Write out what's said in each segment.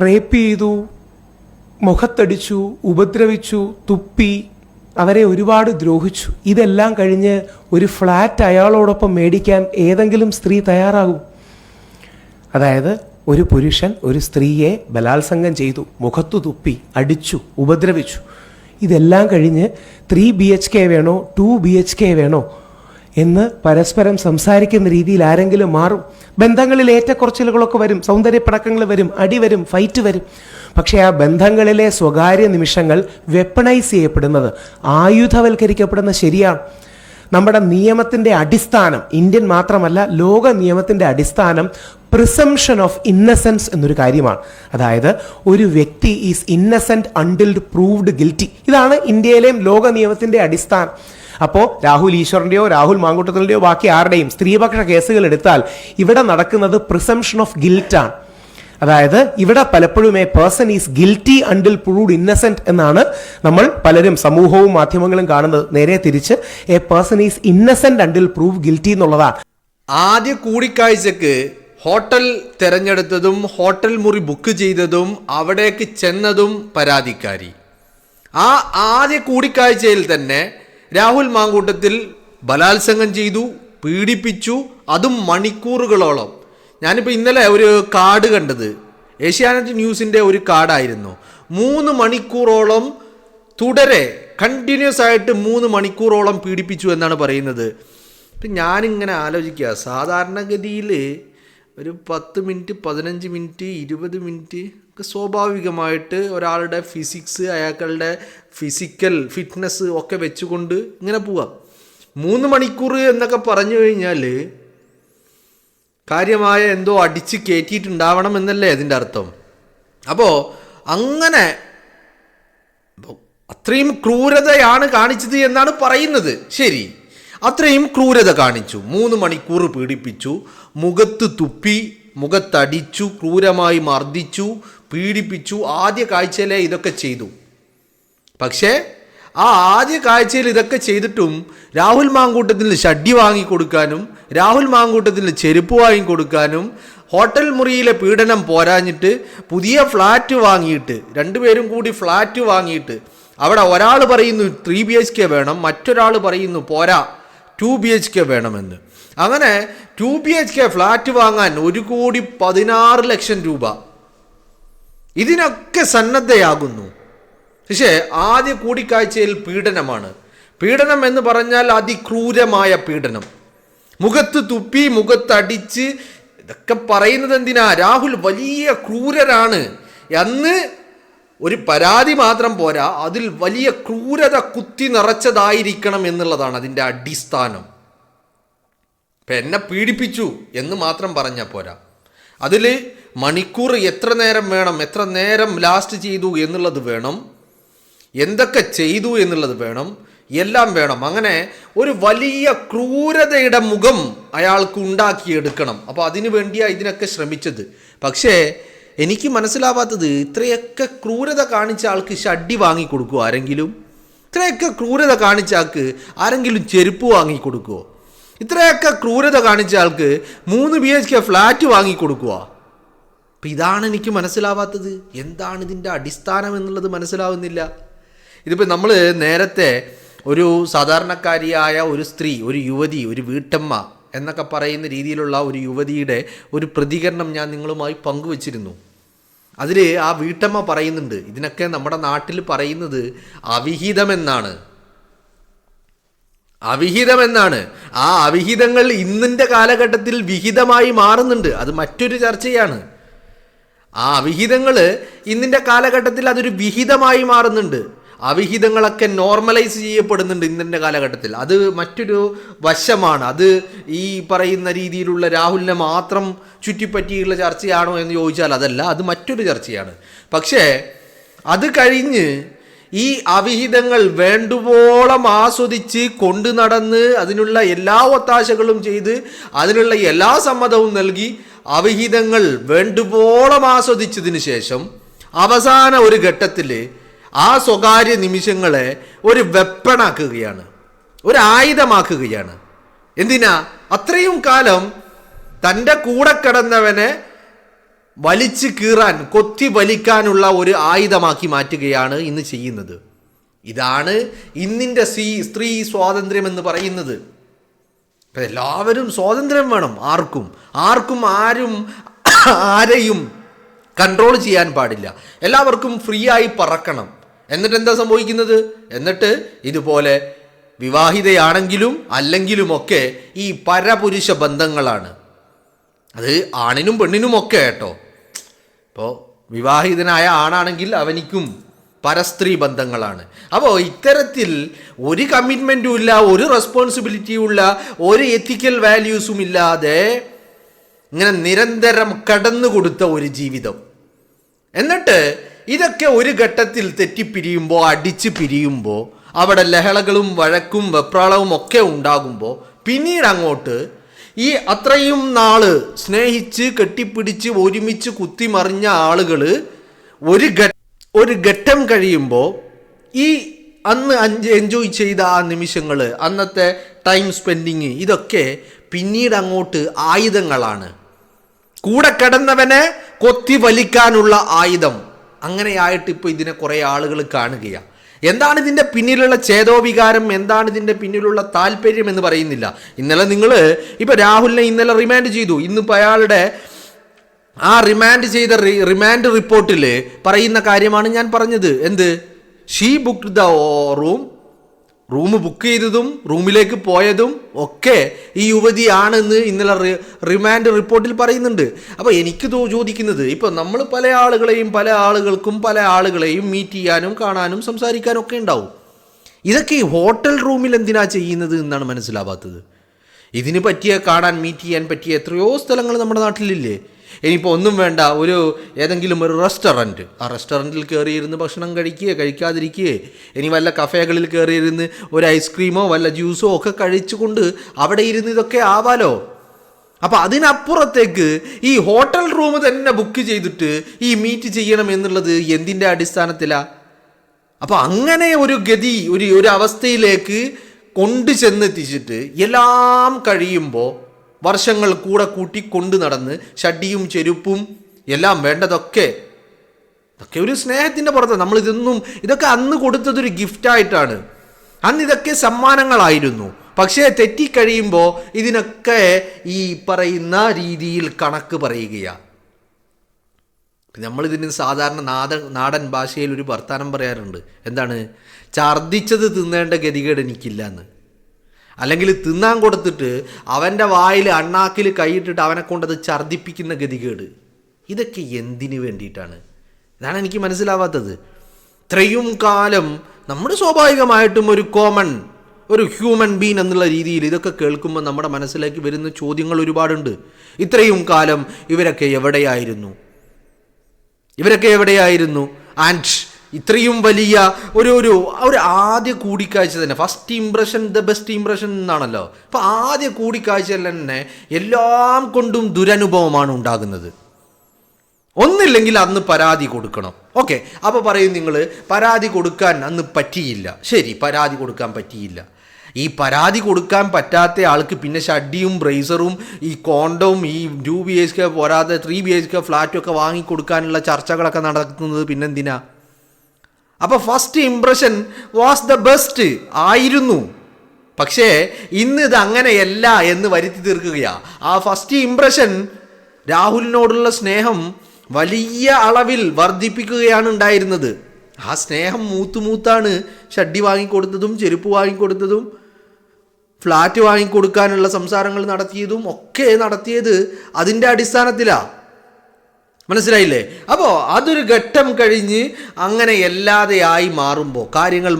Rape ചെയ്തു, മുഖത്തടിച്ചു, ഉപദ്രവിച്ചു, തുപ്പി, അവരെ ഒരുപാട് ദ്രോഹിച്ചു. ഇതെല്ലാം കഴിഞ്ഞ് ഒരു ഫ്ലാറ്റ് അയാളോടൊപ്പം മേടിക്കാൻ ഏതെങ്കിലും സ്ത്രീ തയ്യാറാകും? അതായത് ഒരു പുരുഷൻ ഒരു സ്ത്രീയെ ബലാത്സംഗം ചെയ്തു, മുഖത്തു തുപ്പി, അടിച്ചു, ഉപദ്രവിച്ചു. ഇതെല്ലാം കഴിഞ്ഞ് 3 BHK വേണോ 2 BHK വേണോ എന്ന് പരസ്പരം സംസാരിക്കുന്ന രീതിയിൽ ആരെങ്കിലും മാറും. ബന്ധങ്ങളിൽ ഏറ്റക്കുറച്ചിലുകളൊക്കെ വരും, സൗന്ദര്യപ്പടക്കങ്ങൾ വരും, അടി വരും, ഫൈറ്റ് വരും. പക്ഷേ ആ ബന്ധങ്ങളിലെ സ്വകാര്യ നിമിഷങ്ങൾ വെപ്പണൈസ് ചെയ്യപ്പെടുന്നത്, ആയുധവൽക്കരിക്കപ്പെടുന്നത് ശരിയാണ്. നമ്മുടെ നിയമത്തിൻ്റെ അടിസ്ഥാനം, ഇന്ത്യൻ മാത്രമല്ല ലോക നിയമത്തിൻ്റെ അടിസ്ഥാനം പ്രിസംഷൻ ഓഫ് ഇന്നസെൻസ് എന്നൊരു കാര്യമാണ്. അതായത് ഒരു വ്യക്തി is Innocent until proved guilty. ഇതാണ് ഇന്ത്യയിലെയും ലോക നിയമത്തിൻ്റെ അടിസ്ഥാനം. അപ്പോൾ രാഹുൽ ഈശ്വറിൻ്റെയോ രാഹുൽ മാങ്കൂട്ടത്തിൻ്റെയോ ബാക്കി ആരുടെയും സ്ത്രീപക്ഷ കേസുകൾ എടുത്താൽ ഇവിടെ നടക്കുന്നത് പ്രിസംഷൻ ഓഫ് ഗിൽറ്റാണ്. അതായത് ഇവിടെ പലപ്പോഴും A person is guilty until proved Innocent എന്നാണ് നമ്മൾ പലരും സമൂഹവും മാധ്യമങ്ങളും കാണുന്നത്. നേരെ തിരിച്ച് A person is Innocent until prove guilty എന്നുള്ളതാണ്. ആദ്യ കൂടിക്കാഴ്ചക്ക് ഹോട്ടൽ തിരഞ്ഞെടുത്തതും ഹോട്ടൽ മുറി ബുക്ക് ചെയ്തതും അവിടേക്ക് ചെന്നതും പരാതിക്കാരി. ആ ആദ്യ കൂടിക്കാഴ്ചയിൽ തന്നെ രാഹുൽ മാങ്കൂട്ടത്തിൽ ബലാത്സംഗം ചെയ്തു, പീഡിപ്പിച്ചു, അതും മണിക്കൂറുകളോളം. ഞാനിപ്പോൾ ഇന്നലെ ഒരു കാർഡ് കണ്ടത് ഏഷ്യാനെറ്റ് ന്യൂസിൻ്റെ ഒരു കാർഡായിരുന്നു. 3 മണിക്കൂറോളം തുടരെ കണ്ടിന്യൂസ് ആയിട്ട് 3 മണിക്കൂറോളം പീഡിപ്പിച്ചു എന്നാണ് പറയുന്നത്. ഇപ്പം ഞാനിങ്ങനെ ആലോചിക്കുക, സാധാരണഗതിയിൽ ഒരു 10 മിനിറ്റ് 15 മിനിറ്റ് 20 മിനിറ്റ് ഒക്കെ സ്വാഭാവികമായിട്ട് ഒരാളുടെ ഫിസിക്സ്, അയാളുടെ ഫിസിക്കൽ ഫിറ്റ്നസ് ഒക്കെ വെച്ചുകൊണ്ട് ഇങ്ങനെ പോവാം. 3 മണിക്കൂർ എന്നൊക്കെ പറഞ്ഞു കഴിഞ്ഞാൽ കാര്യമായ എന്തോ അടിച്ച് കയറ്റിയിട്ടുണ്ടാവണം എന്നല്ലേ അതിൻ്റെ അർത്ഥം. അപ്പോൾ അങ്ങനെ അത്രയും ക്രൂരതയാണ് കാണിച്ചത് എന്നാണ് പറയുന്നത്. ശരി, അത്രയും ക്രൂരത കാണിച്ചു, 3 മണിക്കൂർ പീഡിപ്പിച്ചു, മുഖത്ത് തുപ്പി, മുഖത്തടിച്ചു, ക്രൂരമായി മർദ്ദിച്ചു, പീഡിപ്പിച്ചു. ആദ്യ കാഴ്ചയിലെ ഇതൊക്കെ ചെയ്തു. പക്ഷേ ആ ആദ്യ കാഴ്ചയിൽ ഇതൊക്കെ ചെയ്തിട്ടും രാഹുൽ മാങ്കൂട്ടത്തിന് ഷഡ്ഡി വാങ്ങിക്കൊടുക്കാനും രാഹുൽ മാങ്കൂട്ടത്തിന് ചെരുപ്പ് വാങ്ങിക്കൊടുക്കാനും ഹോട്ടൽ മുറിയിലെ പീഡനം പോരാഞ്ഞിട്ട് പുതിയ ഫ്ലാറ്റ് വാങ്ങിയിട്ട്, രണ്ടുപേരും കൂടി ഫ്ലാറ്റ് വാങ്ങിയിട്ട് അവിടെ ഒരാൾ പറയുന്നു 3 BHK വേണം, മറ്റൊരാൾ പറയുന്നു പോരാ 2 BHK വേണമെന്ന്. അങ്ങനെ 2 BHK ഫ്ലാറ്റ് വാങ്ങാൻ 1,16,00,000 രൂപ ഇതിനൊക്കെ സന്നദ്ധയാകുന്നു. പക്ഷേ ആദ്യ കൂടിക്കാഴ്ചയിൽ പീഡനമാണ്. പീഡനം എന്ന് പറഞ്ഞാൽ അതിക്രൂരമായ പീഡനം. മുഖത്ത് തുപ്പി, മുഖത്തടിച്ച്, ഇതൊക്കെ പറയുന്നത് എന്തിനാ? രാഹുൽ വലിയ ക്രൂരരാണ് എന്ന് ഒരു പരാതി മാത്രം പോരാ, അതിൽ വലിയ ക്രൂരത കുത്തി നിറച്ചതായിരിക്കണം എന്നുള്ളതാണ് അതിൻ്റെ അടിസ്ഥാനം. ഇപ്പം എന്നെ പീഡിപ്പിച്ചു എന്ന് മാത്രം പറഞ്ഞാൽ പോരാ, അതിൽ മണിക്കൂർ എത്ര നേരം വേണം, എത്ര നേരം ലാസ്റ്റ് ചെയ്തു എന്നുള്ളത് വേണം, എന്തൊക്കെ ചെയ്തു എന്നുള്ളത് വേണം, എല്ലാം വേണം. അങ്ങനെ ഒരു വലിയ ക്രൂരതയുടെ മുഖം അയാൾക്ക് ഉണ്ടാക്കിയെടുക്കണം. അപ്പോൾ അതിനു വേണ്ടിയാണ് ഇതിനൊക്കെ ശ്രമിച്ചത്. പക്ഷേ എനിക്ക് മനസ്സിലാവാത്തത്, ഇത്രയൊക്കെ ക്രൂരത കാണിച്ച ആൾക്ക് ഷഡ്ഡി വാങ്ങിക്കൊടുക്കുമോ ആരെങ്കിലും? ഇത്രയൊക്കെ ക്രൂരത കാണിച്ച ആൾക്ക് ആരെങ്കിലും ചെരുപ്പ് വാങ്ങിക്കൊടുക്കുമോ? ഇത്രയൊക്കെ ക്രൂരത കാണിച്ച ആൾക്ക് 3 BHK ഫ്ലാറ്റ് വാങ്ങിക്കൊടുക്കുക? അപ്പം ഇതാണ് എനിക്ക് മനസ്സിലാവാത്തത്. എന്താണ് ഇതിൻ്റെ അടിസ്ഥാനം എന്നുള്ളത് മനസ്സിലാവുന്നില്ല. ഇതിപ്പോൾ നമ്മൾ നേരത്തെ ഒരു സാധാരണക്കാരിയായ ഒരു സ്ത്രീ, ഒരു യുവതി, ഒരു വീട്ടമ്മ എന്നൊക്കെ പറയുന്ന രീതിയിലുള്ള ഒരു യുവതിയുടെ ഒരു പ്രതികരണം ഞാൻ നിങ്ങളുമായി പങ്കുവച്ചിരുന്നു. അതിൽ ആ വീട്ടമ്മ പറയുന്നുണ്ട്, ഇതിനൊക്കെ നമ്മുടെ നാട്ടിൽ പറയുന്നത് അവിഹിതമെന്നാണ്. അവിഹിതമെന്നാണ്. ആ അവിഹിതങ്ങൾ ഇന്നിൻ്റെ കാലഘട്ടത്തിൽ വിഹിതമായി മാറുന്നുണ്ട്. അത് മറ്റൊരു ചർച്ചയാണ്. ആ അവിഹിതങ്ങൾ ഇന്നിൻ്റെ കാലഘട്ടത്തിൽ അതൊരു വിഹിതമായി മാറുന്നുണ്ട്. അവിഹിതങ്ങളൊക്കെ നോർമലൈസ് ചെയ്യപ്പെടുന്നുണ്ട് ഇന്നത്തെ കാലഘട്ടത്തിൽ. അത് മറ്റൊരു വശമാണ്. അത് ഈ പറയുന്ന രീതിയിലുള്ള രാഹുലിനെ മാത്രം ചുറ്റിപ്പറ്റിയുള്ള ചർച്ചയാണോ എന്ന് ചോദിച്ചാൽ അതല്ല, അത് മറ്റൊരു ചർച്ചയാണ്. പക്ഷേ അത് കഴിഞ്ഞ് ഈ അവിഹിതങ്ങൾ വേണ്ടുവോളം ആസ്വദിച്ച് കൊണ്ടു നടന്ന് അതിനുള്ള എല്ലാ ഒത്താശകളും ചെയ്ത് അതിനുള്ള എല്ലാ സമ്മതവും നൽകി അവിഹിതങ്ങൾ വേണ്ടുവോളം ആസ്വദിച്ചതിന് ശേഷം അവസാന ഒരു ഘട്ടത്തിൽ ആ സ്വകാര്യ നിമിഷങ്ങളെ ഒരു വെപ്പണാക്കുകയാണ്, ഒരു ആയുധമാക്കുകയാണ്. എന്തിനാ? അത്രയും കാലം തൻ്റെ കൂടെ കിടന്നവനെ വലിച്ചു കീറാൻ, കൊത്തി വലിക്കാനുള്ള ഒരു ആയുധമാക്കി മാറ്റുകയാണ് ഇന്ന് ചെയ്യുന്നത്. ഇതാണ് ഇന്നിൻ്റെ സ്ത്രീ സ്വാതന്ത്ര്യം എന്ന് പറയുന്നത്. ഇപ്പം എല്ലാവരും സ്വാതന്ത്ര്യം വേണം. ആർക്കും ആരെയും കൺട്രോൾ ചെയ്യാൻ പാടില്ല. എല്ലാവർക്കും ഫ്രീ ആയി പറക്കണം. എന്നിട്ട് എന്താ സംഭവിക്കുന്നത്? എന്നിട്ട് ഇതുപോലെ വിവാഹിതയാണെങ്കിലും അല്ലെങ്കിലുമൊക്കെ ഈ പരപുരുഷ ബന്ധങ്ങളാണ്. അത് ആണിനും പെണ്ണിനുമൊക്കെ കേട്ടോ. ഇപ്പോൾ വിവാഹിതനായ ആണാണെങ്കിൽ അവനിക്കും പരസ്ത്രീ ബന്ധങ്ങളാണ്. അപ്പോൾ ഇത്തരത്തിൽ ഒരു കമ്മിറ്റ്മെൻറ്റും ഇല്ല, ഒരു റെസ്പോൺസിബിലിറ്റിയും ഇല്ല, ഒരു എത്തിക്കൽ വാല്യൂസും ഇല്ലാതെ ഇങ്ങനെ നിരന്തരം കടന്നു കൊടുത്ത ഒരു ജീവിതം. എന്നിട്ട് ഇതൊക്കെ ഒരു ഘട്ടത്തിൽ തെറ്റിപ്പിരിയുമ്പോൾ, അടിച്ച് പിരിയുമ്പോൾ, അവിടെ ലഹളകളും വഴക്കും വെപ്രാളവും ഒക്കെ ഉണ്ടാകുമ്പോൾ പിന്നീട് അങ്ങോട്ട് ഈ അത്രയും നാള് സ്നേഹിച്ച് കെട്ടിപ്പിടിച്ച് ഒരുമിച്ച് കുത്തിമറിഞ്ഞ ആളുകൾ ഒരു ഘട്ടം കഴിയുമ്പോൾ ഈ അന്ന് എൻജോയ് ചെയ്ത ആ നിമിഷങ്ങൾ, അന്നത്തെ ടൈം സ്പെൻഡിങ്, ഇതൊക്കെ പിന്നീട് അങ്ങോട്ട് ആയുധങ്ങളാണ്. കൂടെ കിടന്നവനെ കൊത്തി വലിക്കാനുള്ള ആയുധം. അങ്ങനെയായിട്ട് ഇപ്പോൾ ഇതിനെ കുറേ ആളുകൾ കാണുകയാണ്. എന്താണ് ഇതിൻ്റെ പിന്നിലുള്ള ചേതോവികാരം, എന്താണ് ഇതിൻ്റെ പിന്നിലുള്ള താല്പര്യം എന്ന് പറയുന്നില്ല. ഇന്നലെ നിങ്ങൾ ഇപ്പോൾ രാഹുലിനെ ഇന്നലെ റിമാൻഡ് ചെയ്തു. ഇന്നിപ്പോൾ അയാളുടെ ആ റിമാൻഡ് റിപ്പോർട്ടിൽ പറയുന്ന കാര്യമാണ് ഞാൻ പറഞ്ഞത്. എന്ത്? She booked the room book ചെയ്തതും റൂമിലേക്ക് പോയതും ഒക്കെ ഈ യുവതിയാണെന്ന് ഇന്നലെ റിമാൻഡ് റിപ്പോർട്ടിൽ പറയുന്നുണ്ട്. അപ്പോൾ എനിക്ക് ചോദിക്കുന്നത്, ഇപ്പോൾ നമ്മൾ പല ആളുകൾക്കും പല ആളുകളെയും മീറ്റ് ചെയ്യാനും കാണാനും സംസാരിക്കാനും ഒക്കെ ഉണ്ടാവും. ഇതൊക്കെ ഈ ഹോട്ടൽ റൂമിൽ എന്തിനാ ചെയ്യുന്നത് എന്നാണ് മനസ്സിലാവാത്തത്. ഇതിന് പറ്റിയ കാണാൻ, മീറ്റ് ചെയ്യാൻ പറ്റിയ എത്രയോ സ്ഥലങ്ങൾ നമ്മുടെ നാട്ടിലില്ലേ? ഇനിയിപ്പോൾ ഒന്നും വേണ്ട, ഏതെങ്കിലും ഒരു റെസ്റ്റോറൻറ്റ്, ആ റെസ്റ്റോറൻറ്റിൽ കയറിയിരുന്ന് ഭക്ഷണം കഴിക്കാതിരിക്കുകയെ, ഇനി വല്ല കഫേകളിൽ കയറിയിരുന്ന് ഒരു ഐസ്ക്രീമോ വല്ല ജ്യൂസോ ഒക്കെ കഴിച്ചുകൊണ്ട് അവിടെ ഇരുന്ന് ഇതൊക്കെ ആവാലോ. അപ്പോൾ അതിനപ്പുറത്തേക്ക് ഈ ഹോട്ടൽ റൂം തന്നെ ബുക്ക് ചെയ്തിട്ട് ഈ മീറ്റ് ചെയ്യണം എന്നുള്ളത് എന്തിൻ്റെ അടിസ്ഥാനത്തിലാണ്? അപ്പോൾ അങ്ങനെ ഒരു ഗതി, ഒരു അവസ്ഥയിലേക്ക് കൊണ്ടു ചെന്നെത്തിച്ചിട്ട് എല്ലാം കഴിയുമ്പോൾ വർഷങ്ങൾ കൂടെ കൂട്ടി കൊണ്ടു നടന്ന് ഷഡിയും ചെരുപ്പും എല്ലാം വേണ്ടതൊക്കെ ഒരു സ്നേഹത്തിൻ്റെ പുറത്ത്. ഇതൊക്കെ അന്ന് കൊടുത്തതൊരു ഗിഫ്റ്റായിട്ടാണ്. അന്ന് ഇതൊക്കെ സമ്മാനങ്ങളായിരുന്നു. പക്ഷേ തെറ്റിക്കഴിയുമ്പോൾ ഇതിനൊക്കെ ഈ പറയുന്ന രീതിയിൽ കണക്ക് പറയുകയാണ്. നമ്മളിതിന് സാധാരണ നാടൻ ഭാഷയിൽ ഒരു വർത്താനം പറയാറുണ്ട്. എന്താണ്? ഛർദ്ദിച്ചത് തിന്നേണ്ട ഗതികേട് എനിക്കില്ല എന്ന്. അല്ലെങ്കിൽ തിന്നാൻ കൊടുത്തിട്ട് അവൻ്റെ വായിൽ അണ്ണാക്കിൽ കൈയിട്ടിട്ട് അവനെ കൊണ്ടത് ഛർദ്ദിപ്പിക്കുന്ന ഗതികേട്. ഇതൊക്കെ എന്തിനു വേണ്ടിയിട്ടാണ്? ഇതാണ് എനിക്ക് മനസ്സിലാവാത്തത്. ഇത്രയും കാലം നമ്മൾ സ്വാഭാവികമായിട്ടും ഒരു ഹ്യൂമൻ ബീൻ എന്നുള്ള രീതിയിൽ ഇതൊക്കെ കേൾക്കുമ്പോൾ നമ്മുടെ മനസ്സിലേക്ക് വരുന്ന ചോദ്യങ്ങൾ ഒരുപാടുണ്ട്. ഇത്രയും കാലം ഇവരൊക്കെ എവിടെയായിരുന്നു? ആൻഡ് ഇത്രയും വലിയ ഒരു ആദ്യ കൂടിക്കാഴ്ച തന്നെ, first impression the best impression എന്നാണല്ലോ. അപ്പോൾ ആദ്യ കൂടിക്കാഴ്ചയിൽ തന്നെ എല്ലാം കൊണ്ടും ദുരനുഭവമാണ് ഉണ്ടാകുന്നത്. ഒന്നില്ലെങ്കിൽ അന്ന് പരാതി കൊടുക്കണം. ഓക്കെ, അപ്പോൾ പറയും നിങ്ങൾ പരാതി കൊടുക്കാൻ അന്ന് പറ്റിയില്ല. ശരി, പരാതി കൊടുക്കാൻ പറ്റിയില്ല. ഈ പരാതി കൊടുക്കാൻ പറ്റാത്ത ആൾക്ക് പിന്നെ ഷഡിയും ബ്രേസറും ഈ കോണ്ടവും ഈ 2 BHK പോരാതെ 3 BHK ഫ്ലാറ്റും ഒക്കെ വാങ്ങിക്കൊടുക്കാനുള്ള ചർച്ചകളൊക്കെ നടത്തുന്നത് പിന്നെന്തിനാ? അപ്പോൾ first impression was the best ആയിരുന്നു. പക്ഷേ ഇന്ന് ഇത് അങ്ങനെയല്ല എന്ന് വരുത്തി തീർക്കുകയാണ്. ആ ഫസ്റ്റ് ഇംപ്രഷൻ രാഹുലിനോടുള്ള സ്നേഹം വലിയ അളവിൽ വർദ്ധിപ്പിക്കുകയാണ് ഉണ്ടായിരുന്നത്. ആ സ്നേഹം മൂത്താണ് ഷഡ്ഡി വാങ്ങിക്കൊടുത്തതും ചെരുപ്പ് വാങ്ങിക്കൊടുത്തതും ഫ്ലാറ്റ് വാങ്ങിക്കൊടുക്കാനുള്ള സംസാരങ്ങൾ നടത്തിയത് അതിൻ്റെ അടിസ്ഥാനത്തിലാണ്. മനസ്സിലായില്ലേ? അപ്പോൾ അതൊരു ഘട്ടം കഴിഞ്ഞ് അങ്ങനെ എല്ലാതെയായി മാറുമ്പോൾ, കാര്യങ്ങൾ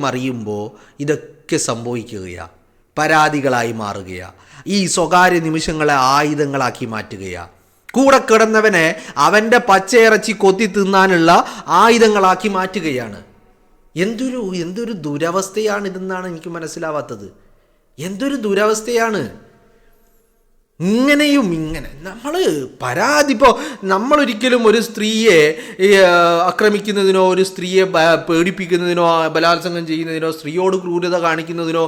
മറിയുമ്പോൾ ഇതൊക്കെ സംഭവിക്കുകയാണ്. പരാതികളായി മാറുകയാണ്. ഈ സ്വകാര്യ നിമിഷങ്ങളെ ആയുധങ്ങളാക്കി മാറ്റുകയാണ്. കൂടെ കിടന്നവനെ അവൻ്റെ പച്ചയിറച്ചി കൊത്തി തിന്നാനുള്ള ആയുധങ്ങളാക്കി മാറ്റുകയാണ്. എന്തൊരു ദുരവസ്ഥയാണ് ഇതെന്നാണ് എനിക്ക് മനസ്സിലാവാത്തത്. എന്തൊരു ദുരവസ്ഥയാണ്. ഇങ്ങനെ ഇപ്പോൾ നമ്മളൊരിക്കലും ഒരു സ്ത്രീയെ ആക്രമിക്കുന്നതിനോ ഒരു സ്ത്രീയെ പേടിപ്പിക്കുന്നതിനോ ബലാത്സംഗം ചെയ്യുന്നതിനോ സ്ത്രീയോട് ക്രൂരത കാണിക്കുന്നതിനോ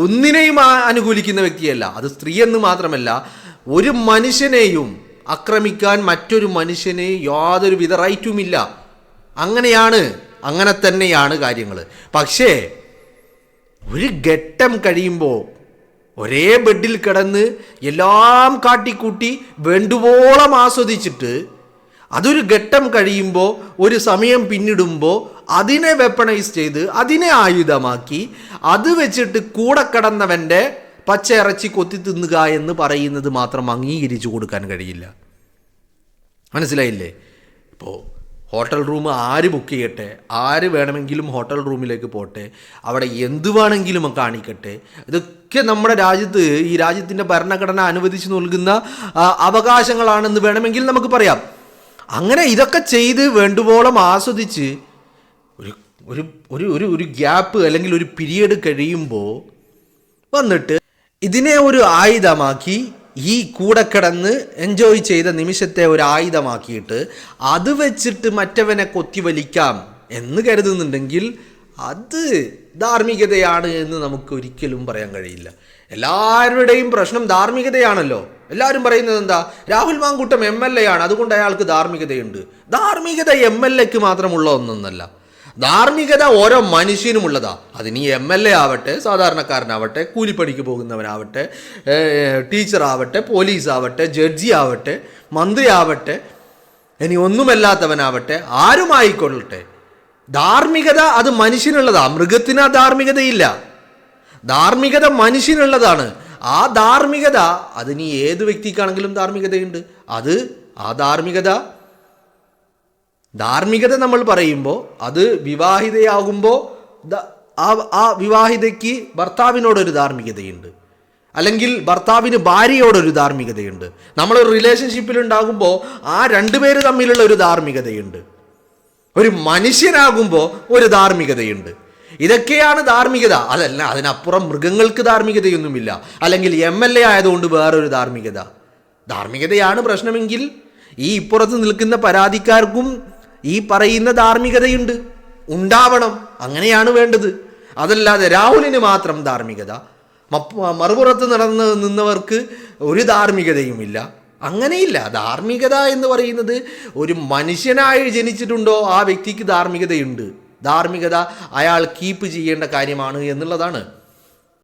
ഒന്നിനെയും അനുകൂലിക്കുന്ന വ്യക്തിയല്ല. അത് സ്ത്രീയെന്ന് മാത്രമല്ല, ഒരു മനുഷ്യനെയും ആക്രമിക്കാൻ മറ്റൊരു മനുഷ്യന് യാതൊരുവിധ റൈറ്റുമില്ല. അങ്ങനെ തന്നെയാണ് കാര്യങ്ങൾ. പക്ഷേ ഒരു ഘട്ടം കഴിയുമ്പോൾ ഒരേ ബെഡിൽ കിടന്ന് എല്ലാം കാട്ടിക്കൂട്ടി വേണ്ടുവോളം ആസ്വദിച്ചിട്ട് അതൊരു ഘട്ടം കഴിയുമ്പോൾ ഒരു സമയം പിന്നിടുമ്പോൾ അതിനെ വെപ്പണൈസ് ചെയ്ത് അതിനെ ആയുധമാക്കി അത് വെച്ചിട്ട് കൂടെ കിടന്നവൻ്റെ പച്ച ഇറച്ചി കൊത്തി തിന്നുക എന്ന് പറയുന്നത് മാത്രം അംഗീകരിച്ചു കൊടുക്കാൻ കഴിയില്ല. മനസ്സിലായില്ലേ? ഇപ്പോൾ ഹോട്ടൽ റൂം ആര് ബുക്ക് ചെയ്യട്ടെ, ആര് വേണമെങ്കിലും ഹോട്ടൽ റൂമിലേക്ക് പോട്ടെ, അവിടെ എന്ത് വേണമെങ്കിലും കാണിക്കട്ടെ, ഇതൊക്കെ നമ്മുടെ രാജ്യത്ത്, ഈ രാജ്യത്തിൻ്റെ ഭരണഘടന അനുവദിച്ച് നൽകുന്ന അവകാശങ്ങളാണെന്ന് വേണമെങ്കിൽ നമുക്ക് പറയാം. അങ്ങനെ ഇതൊക്കെ ചെയ്ത് വേണ്ടുവോളം ആസ്വദിച്ച് ഒരു ഒരു ഒരു ഒരു ഗ്യാപ്പ് അല്ലെങ്കിൽ ഒരു പീരിയഡ് കഴിയുമ്പോൾ വന്നിട്ട് ഇതിനെ ഒരു ആയുധമാക്കി, ഈ കൂടെ കിടന്ന് എൻജോയ് ചെയ്ത നിമിഷത്തെ ഒരു ആയുധമാക്കിയിട്ട് അത് വെച്ചിട്ട് മറ്റവനെ കൊത്തിവലിക്കാം എന്ന് കരുതുന്നുണ്ടെങ്കിൽ അത് ധാർമ്മികതയാണ് എന്ന് നമുക്ക് ഒരിക്കലും പറയാൻ കഴിയില്ല. എല്ലാവരുടെയും പ്രശ്നം ധാർമ്മികതയാണല്ലോ. എല്ലാവരും പറയുന്നത് എന്താ, രാഹുൽ മാങ്കൂട്ടം MLA ആണ്, അതുകൊണ്ട് അയാൾക്ക് ധാർമ്മികതയുണ്ട്. ധാർമ്മികത MLAക്ക് മാത്രമുള്ള ഒന്നൊന്നല്ല. ധാർമ്മികത ഓരോ മനുഷ്യനുമുള്ളതാ. അതിന് MLA ആവട്ടെ, സാധാരണക്കാരനാവട്ടെ, കൂലിപ്പണിക്ക് പോകുന്നവനാവട്ടെ, ടീച്ചറാവട്ടെ, പോലീസാവട്ടെ, ജഡ്ജി ആവട്ടെ, മന്ത്രി ആവട്ടെ, ഇനി ഒന്നുമല്ലാത്തവനാവട്ടെ, ആരുമായിക്കൊള്ളട്ടെ, ധാർമ്മികത അത് മനുഷ്യനുള്ളതാ. മൃഗത്തിന് ആ ധാർമ്മികതയില്ല. ധാർമ്മികത മനുഷ്യനുള്ളതാണ്. ആ ധാർമ്മികത അതിന് ഏത് വ്യക്തിക്കാണെങ്കിലും ധാർമ്മികതയുണ്ട്. അത് ആ ധാർമ്മികത നമ്മൾ പറയുമ്പോൾ അത് വിവാഹിതയാകുമ്പോൾ ആ വിവാഹിതയ്ക്ക് ഭർത്താവിനോടൊരു ധാർമ്മികതയുണ്ട്, അല്ലെങ്കിൽ ഭർത്താവിന് ഭാര്യയോടൊരു ധാർമ്മികതയുണ്ട്. നമ്മളൊരു റിലേഷൻഷിപ്പിൽ ഉണ്ടാകുമ്പോൾ ആ രണ്ടുപേര് തമ്മിലുള്ള ഒരു ധാർമ്മികതയുണ്ട്. ഒരു മനുഷ്യനാകുമ്പോൾ ഒരു ധാർമ്മികതയുണ്ട്. ഇതൊക്കെയാണ് ധാർമ്മികത. അതല്ല, അതിനപ്പുറം മൃഗങ്ങൾക്ക് ധാർമ്മികതയൊന്നുമില്ല. അല്ലെങ്കിൽ MLA ആയതുകൊണ്ട് വേറൊരു ധാർമ്മികതയാണ് പ്രശ്നമെങ്കിൽ ഈ ഇപ്പുറത്ത് നിൽക്കുന്ന പരാതിക്കാർക്കും ഈ പറയുന്ന ധാർമ്മികതയുണ്ട്, ഉണ്ടാവണം. അങ്ങനെയാണ് വേണ്ടത്. അതല്ലാതെ രാഹുലിന് മാത്രം ധാർമ്മികത, മറുപുറത്ത് നിന്നവർക്ക് ഒരു ധാർമ്മികതയുമില്ല, അങ്ങനെയില്ല. ധാർമ്മികത എന്ന് പറയുന്നത് ഒരു മനുഷ്യനായി ജനിച്ചിട്ടുണ്ടോ ആ വ്യക്തിക്ക് ധാർമ്മികതയുണ്ട്. ധാർമ്മികത അയാൾ കീപ്പ് ചെയ്യേണ്ട കാര്യമാണ് എന്നുള്ളതാണ്.